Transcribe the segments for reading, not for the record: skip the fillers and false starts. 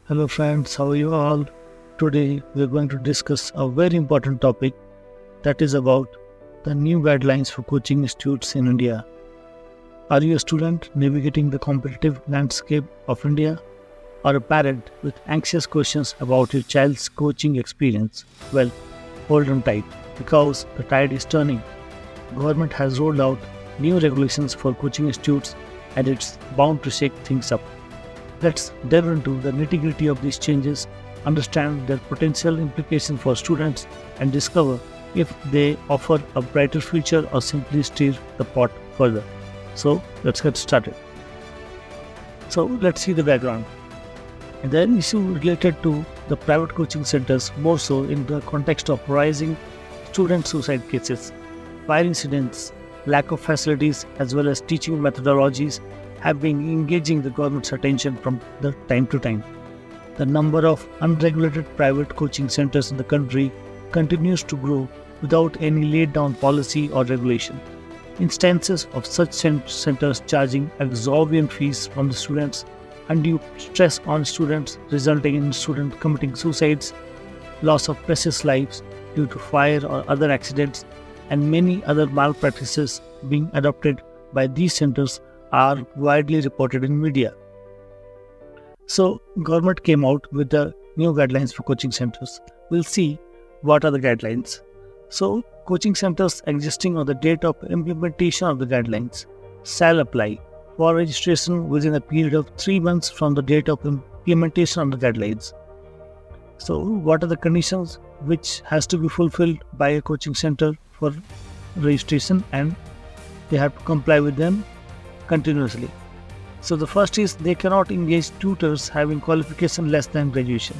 Hello friends, how are you all? Today we are going to discuss a very important topic, that is about the new guidelines for coaching institutes in India. Are you a student navigating the competitive landscape of India, or a parent with anxious questions about your child's coaching experience? Well, hold on tight, because the tide is turning. Government has rolled out new regulations for coaching institutes and it's bound to shake things up. Let's delve into the nitty-gritty of these changes, understand their potential implications for students, and discover if they offer a brighter future or simply stir the pot further. So let's get started. So let's see the background. And the issue related to the private coaching centers, more so in the context of rising student suicide cases, fire incidents, lack of facilities, as well as teaching methodologies have been engaging the government's attention from the time to time. The number of unregulated private coaching centers in the country continues to grow without any laid down policy or regulation. Instances of such centers charging exorbitant fees from the students, undue stress on students resulting in students committing suicides, loss of precious lives due to fire or other accidents, and many other malpractices being adopted by these centers are widely reported in media. So, government came out with the new guidelines for coaching centers. We'll see what are the guidelines. So, coaching centers existing on the date of implementation of the guidelines shall apply for registration within a period of 3 months from the date of implementation of the guidelines. So, what are the conditions which has to be fulfilled by a coaching center for registration, and they have to comply with them continuously. So the first is they cannot engage tutors having qualification less than graduation.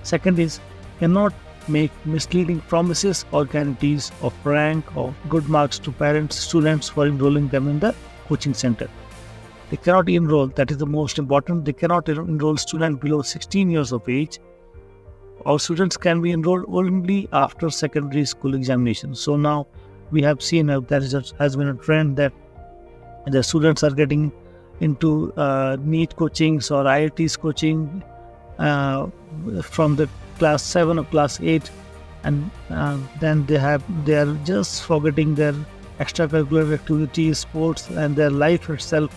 Second is cannot make misleading promises or guarantees of rank or good marks to parents, students for enrolling them in the coaching center. They cannot enroll, that is the most important, they cannot enroll students below 16 years of age. All students can be enrolled only after secondary school examination. So now we have seen there has been a trend that the students are getting into NEET coachings or IITs coaching from the class 7 or class 8, and then they are just forgetting their extracurricular activities, sports, and their life itself.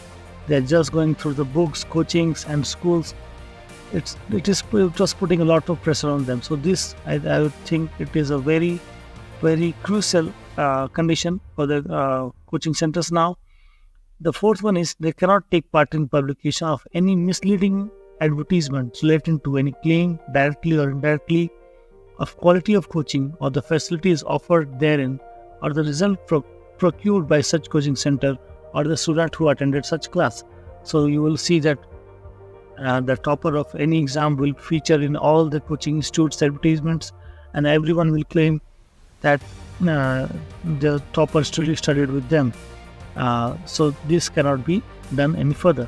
They are just going through the books, coachings, and schools. It is just putting a lot of pressure on them. So this, I would think, it is a very, very crucial condition for the coaching centers now. The fourth one is they cannot take part in publication of any misleading advertisements relating to any claim, directly or indirectly, of quality of coaching or the facilities offered therein, or the result procured by such coaching center or the student who attended such class. So you will see that the topper of any exam will feature in all the coaching institutes' advertisements, and everyone will claim that the topper studied with them. So this cannot be done any further.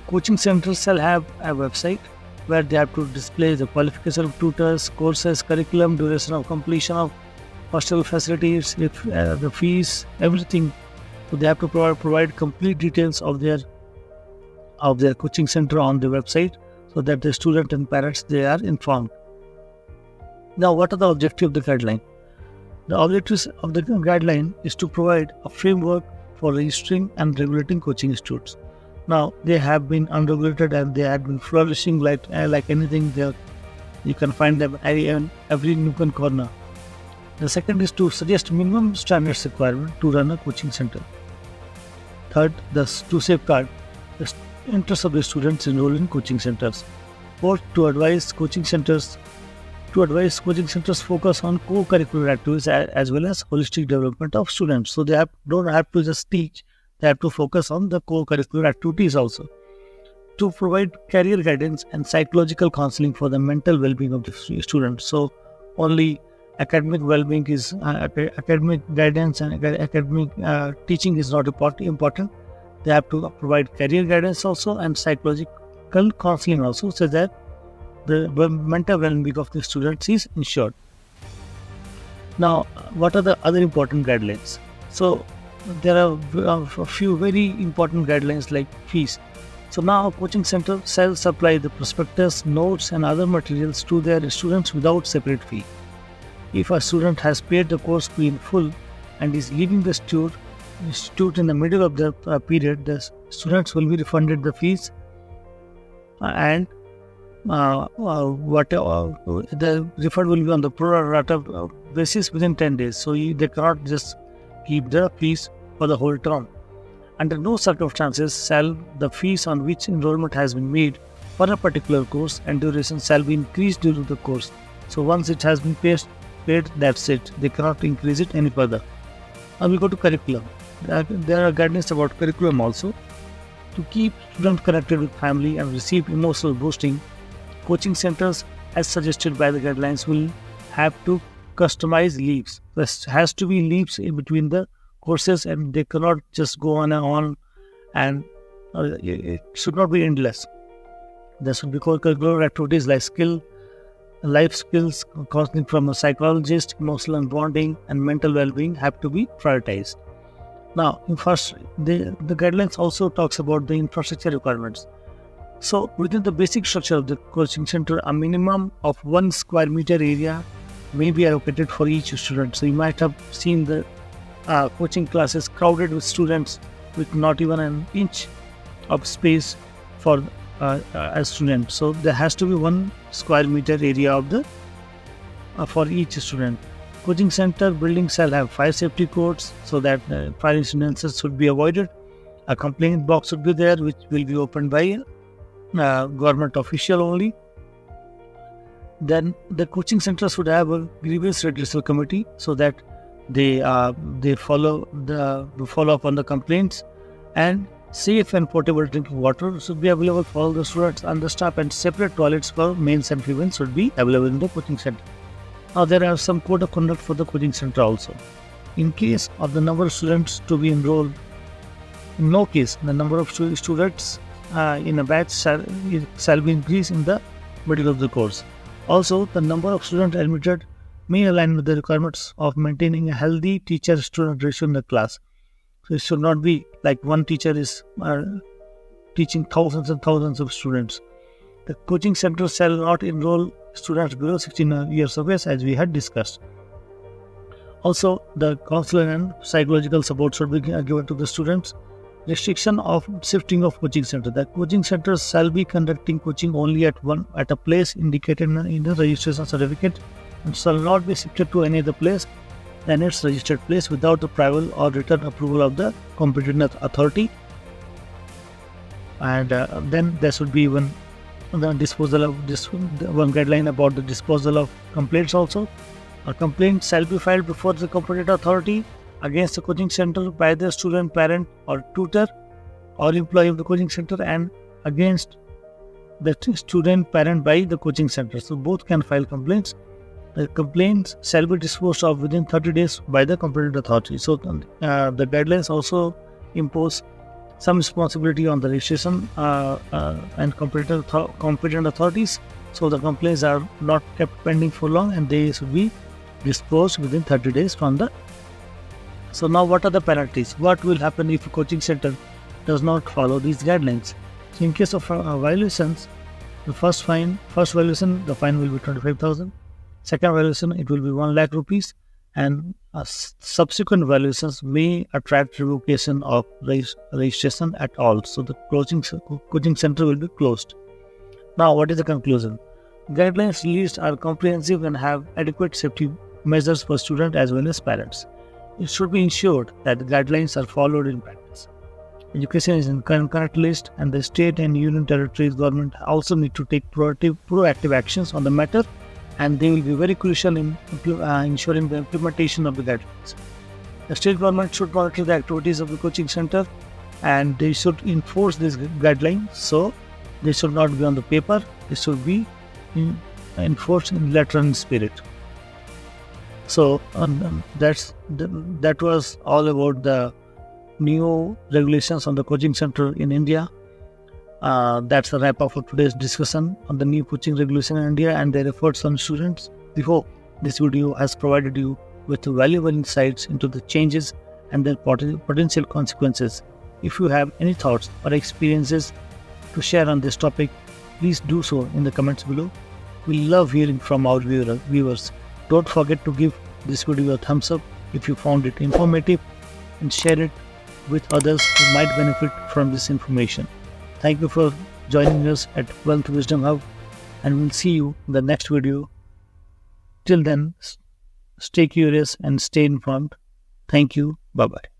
Coaching centers shall have a website where they have to display the qualification of tutors, courses, curriculum, duration of completion of hostel facilities, the fees, everything. So they have to provide complete details of their coaching center on the website, so that the student and parents, they are informed. Now, what are the objectives of the guideline? The objectives of the guideline is to provide a framework for registering and regulating coaching institutes. Now, they have been unregulated and they have been flourishing like anything there. You can find them every nook and corner. The second is to suggest minimum standards requirement to run a coaching center. Third, to safeguard the interests of the students enrolled in coaching centers. Fourth, to advise coaching centers focus on co-curricular activities as well as holistic development of students. So they don't have to just teach, they have to focus on the co-curricular activities also. To provide career guidance and psychological counseling for the mental well-being of the students. So only academic well-being is academic guidance and academic teaching is not important. They have to provide career guidance also and psychological counseling also, so that the mental well-being of the students is ensured. Now, what are the other important guidelines? So there are a few very important guidelines like fees. So now a coaching center self-supply the prospectus, notes and other materials to their students without separate fee. If a student has paid the course fee in full and is leaving the institute in the middle of the period, the students will be refunded the fees and the refund will be on the pro rata basis within 10 days. So they cannot just keep the fees for the whole term. Under no circumstances shall the fees on which enrollment has been made for a particular course and duration shall be increased during the course. So once it has been paid, that's it. They cannot increase it any further. Now we go to curriculum. There are guidelines about curriculum also. To keep students connected with family and receive emotional boosting, coaching centers, as suggested by the guidelines, will have to customize leaves. There has to be leaves in between the courses, and they cannot just go on and on, and it should not be endless. There should be co-curricular activities like life skills, counseling from a psychologist, emotional and bonding, and mental well-being have to be prioritized. Now, first, the guidelines also talks about the infrastructure requirements. So, within the basic structure of the coaching center, a minimum of 1 square meter area may be allocated for each student. So, you might have seen the coaching classes crowded with students with not even an inch of space for a student. So there has to be 1 square meter area of the for each student. Coaching center building shall have fire safety codes so that fire incidences should be avoided. A complaint box should be there, which will be opened by a government official only. Then the coaching center should have a grievance redressal committee so that they follow up on the complaints, and safe and potable drinking water should be available for all the students and the staff, and separate toilets for males and females should be available in the coaching center. Now there are some code of conduct for the coaching center also. In case of the number of students to be enrolled, in no case the number of students in a batch shall be increased in the middle of the course. Also, the number of students admitted may align with the requirements of maintaining a healthy teacher-student ratio in the class. So it should not be like one teacher is teaching thousands and thousands of students. The coaching center shall not enroll students below 16 years of age, as we had discussed. Also, the counselor and psychological support should be given to the students. Restriction of shifting of coaching center. The coaching centers shall be conducting coaching only at a place indicated in the registration certificate, and shall not be shifted to any other place than its registered place without the prior or written approval of the competent authority. And then there should be one disposal of one guideline about the disposal of complaints also. A complaint shall be filed before the competent authority against the coaching center by the student, parent or tutor or employee of the coaching center, and against the student, parent by the coaching center. So both can file complaints. The complaints shall be disposed of within 30 days by the competent authority. So the guidelines also impose some responsibility on the registration and competent authorities. So the complaints are not kept pending for long, and they should be disposed within 30 days from the. So now, what are the penalties? What will happen if a coaching center does not follow these guidelines? So in case of violations, the first violation, the fine will be 25,000. Second violation, it will be 1 lakh rupees, and subsequent violations may attract revocation of registration at all. So the coaching center will be closed. Now, what is the conclusion? Guidelines released are comprehensive and have adequate safety measures for students as well as parents. It should be ensured that the guidelines are followed in practice. Education is in current list, and the state and union territories government also need to take proactive actions on the matter, and they will be very crucial in ensuring the implementation of the guidelines. The state government should monitor the activities of the coaching center, and they should enforce these guidelines. So they should not be on the paper; they should be enforced in letter and spirit. So that was all about the new regulations on the coaching center in India. That's a wrap up for today's discussion on the new coaching regulation in India and their efforts on students. We hope this video has provided you with valuable insights into the changes and their potential consequences. If you have any thoughts or experiences to share on this topic, please do so in the comments below. We love hearing from our viewers. Don't forget to give this video a thumbs up if you found it informative and share it with others who might benefit from this information. Thank you for joining us at Wealth Wisdom Hub, and we'll see you in the next video. Till then, stay curious and stay informed. Thank you. Bye-bye.